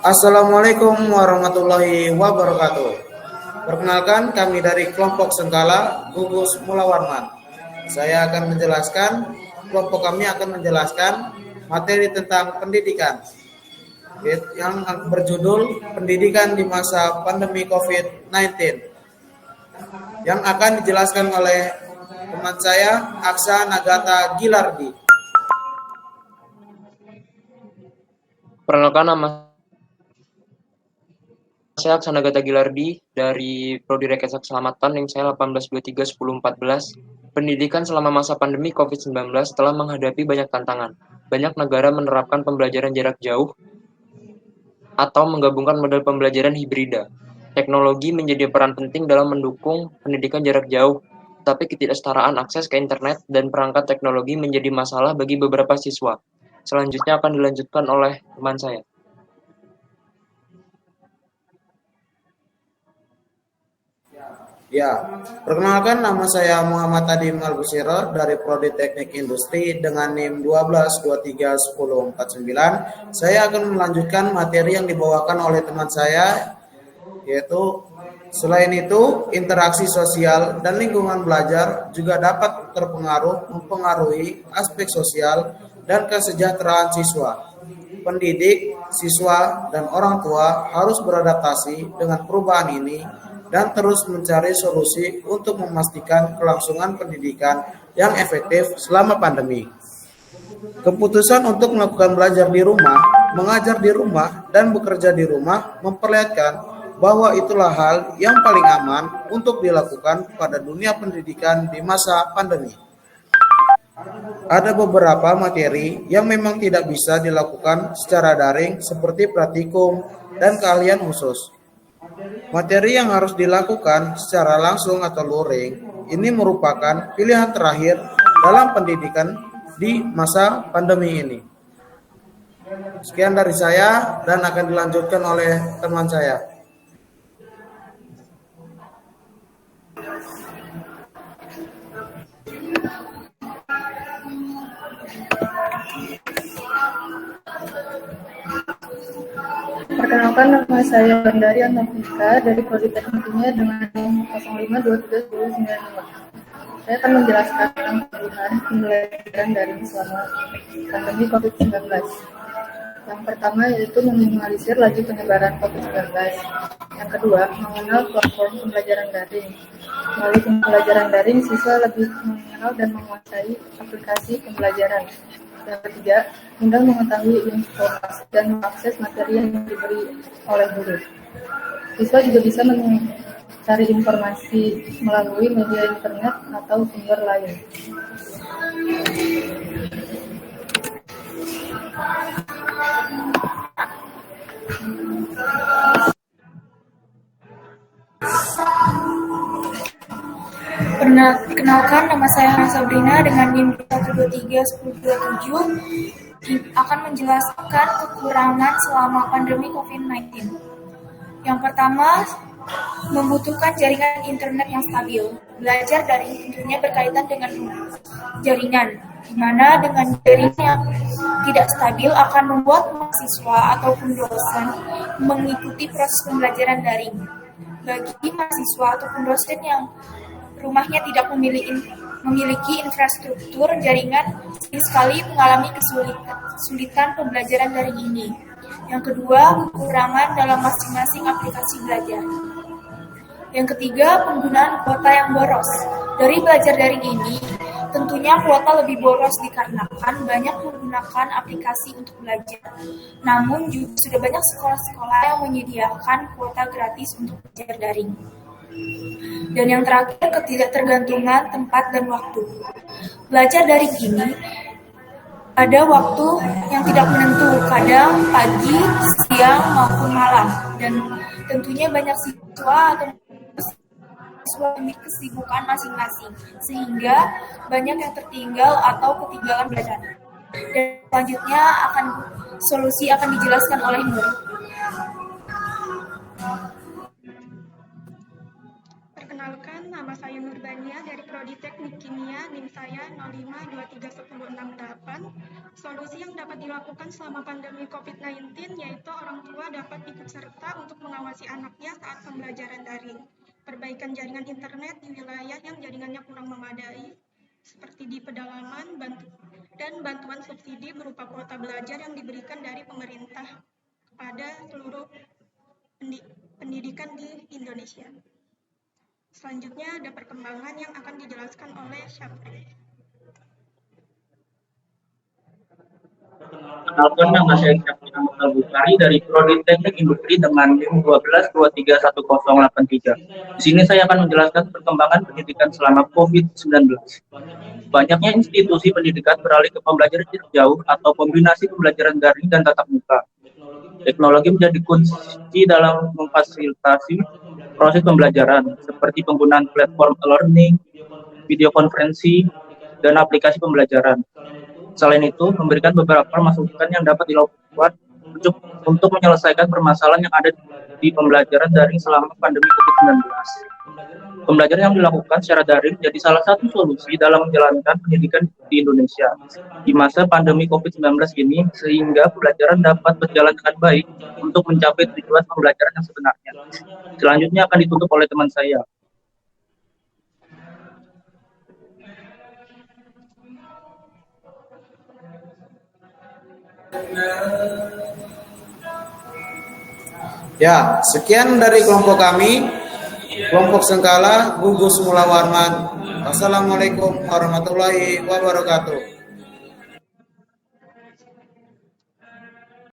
Assalamualaikum warahmatullahi wabarakatuh. Perkenalkan, kami dari kelompok Sengkala, Gugus Mulawarman. Kelompok kami akan menjelaskan materi tentang pendidikan yang berjudul Pendidikan di Masa Pandemi COVID-19 yang akan dijelaskan oleh teman saya, Aksa Nagata Gilardi. Perkenalkan, nama saya Aksa Nagata Gilardi dari Prodi Rekayasa Keselamatan NIM saya 18231014. Pendidikan selama masa pandemi COVID-19 telah menghadapi banyak tantangan. Banyak negara menerapkan pembelajaran jarak jauh atau menggabungkan model pembelajaran hibrida. Teknologi menjadi peran penting dalam mendukung pendidikan jarak jauh, tetapi ketidaksetaraan akses ke internet dan perangkat teknologi menjadi masalah bagi beberapa siswa. Selanjutnya akan dilanjutkan oleh teman saya. Ya, perkenalkan, nama saya Muhammad Adim Al-Busiro dari Prodi Teknik Industri dengan NIM 12231049. Saya akan melanjutkan materi yang dibawakan oleh teman saya, yaitu selain itu, interaksi sosial dan lingkungan belajar juga dapat mempengaruhi aspek sosial dan kesejahteraan siswa. Pendidik, siswa, dan orang tua harus beradaptasi dengan perubahan ini dan terus mencari solusi untuk memastikan kelangsungan pendidikan yang efektif selama pandemi. Keputusan untuk melakukan belajar di rumah, mengajar di rumah, dan bekerja di rumah memperlihatkan bahwa itulah hal yang paling aman untuk dilakukan pada dunia pendidikan di masa pandemi. Ada beberapa materi yang memang tidak bisa dilakukan secara daring seperti praktikum dan keahlian khusus. Materi yang harus dilakukan secara langsung atau luring ini merupakan pilihan terakhir dalam pendidikan di masa pandemi ini. Sekian dari saya dan akan dilanjutkan oleh teman saya. Perkenalkan, nama saya Bandari Antartika dari Prodi Teknik Kimia dengan NIM 05231095. Saya akan menjelaskan tentang pilihan pembelajaran daring selama pandemi COVID-19. Yang pertama yaitu meminimalisir laju penyebaran COVID-19. Yang kedua, mengenal platform pembelajaran daring. Melalui pembelajaran daring, siswa lebih mengenal dan menguasai aplikasi pembelajaran. Yang ketiga, mudah mengetahui informasi dan mengakses materi yang diberi oleh guru. Siswa juga bisa mencari informasi melalui media internet atau sumber lain. Perkenalkan, nama saya Hana Sabrina dengan NIM 1231027 akan menjelaskan kekurangan selama pandemi COVID-19. Yang pertama, membutuhkan jaringan internet yang stabil. Belajar daring tentunya berkaitan dengan jaringan, di mana dengan jaringan yang tidak stabil akan membuat mahasiswa ataupun dosen mengikuti proses pembelajaran daring. Bagi mahasiswa ataupun dosen yang rumahnya tidak memiliki infrastruktur jaringan, sering sekali mengalami kesulitan pembelajaran daring ini. Yang kedua, kekurangan dalam masing-masing aplikasi belajar. Yang ketiga, penggunaan kuota yang boros. Dari belajar daring ini, tentunya kuota lebih boros dikarenakan banyak menggunakan aplikasi untuk belajar. Namun juga sudah banyak sekolah-sekolah yang menyediakan kuota gratis untuk belajar daring. Dan yang terakhir, ketidaktergantungan tempat dan waktu. Belajar daring ini ada waktu yang tidak menentu, kadang pagi, siang, maupun malam. Dan tentunya banyak siswa atau siswa memiliki kesibukan masing-masing, sehingga banyak yang tertinggal atau ketinggalan belajar. Dan selanjutnya solusi akan dijelaskan oleh Nur. Perkenalkan, nama saya Nurbania dari Prodi Teknik Kimia, NIM saya 0523168. Solusi yang dapat dilakukan selama pandemi COVID-19 yaitu orang tua dapat ikut serta untuk mengawasi anaknya saat pembelajaran daring. Perbaikan jaringan internet di wilayah yang jaringannya kurang memadai, seperti di pedalaman, dan bantuan subsidi berupa kuota belajar yang diberikan dari pemerintah kepada seluruh pendidikan di Indonesia. Selanjutnya ada perkembangan yang akan dijelaskan oleh Syafri. Perkenalkan, nama saya Syafri Ahmad Bukhari dari Prodi Teknik Industri dengan NIM 1223183. Di sini saya akan menjelaskan perkembangan pendidikan selama COVID-19. Banyaknya institusi pendidikan beralih ke pembelajaran jarak jauh atau kombinasi pembelajaran daring dan tatap muka. Teknologi menjadi kunci dalam memfasilitasi proses pembelajaran, seperti penggunaan platform e-learning, video konferensi, dan aplikasi pembelajaran. Selain itu, memberikan beberapa masukan yang dapat dilakukan untuk menyelesaikan permasalahan yang ada di pembelajaran daring selama pandemi COVID-19. Pembelajaran yang dilakukan secara daring jadi salah satu solusi dalam menjalankan pendidikan di Indonesia di masa pandemi COVID-19 ini, sehingga pembelajaran dapat berjalan dengan baik untuk mencapai tujuan pembelajaran yang sebenarnya. Selanjutnya akan ditutup oleh teman saya. Ya, sekian dari kelompok kami, kelompok Sengkala, Gugus Mula Warman. Wassalamualaikum warahmatullahi wabarakatuh.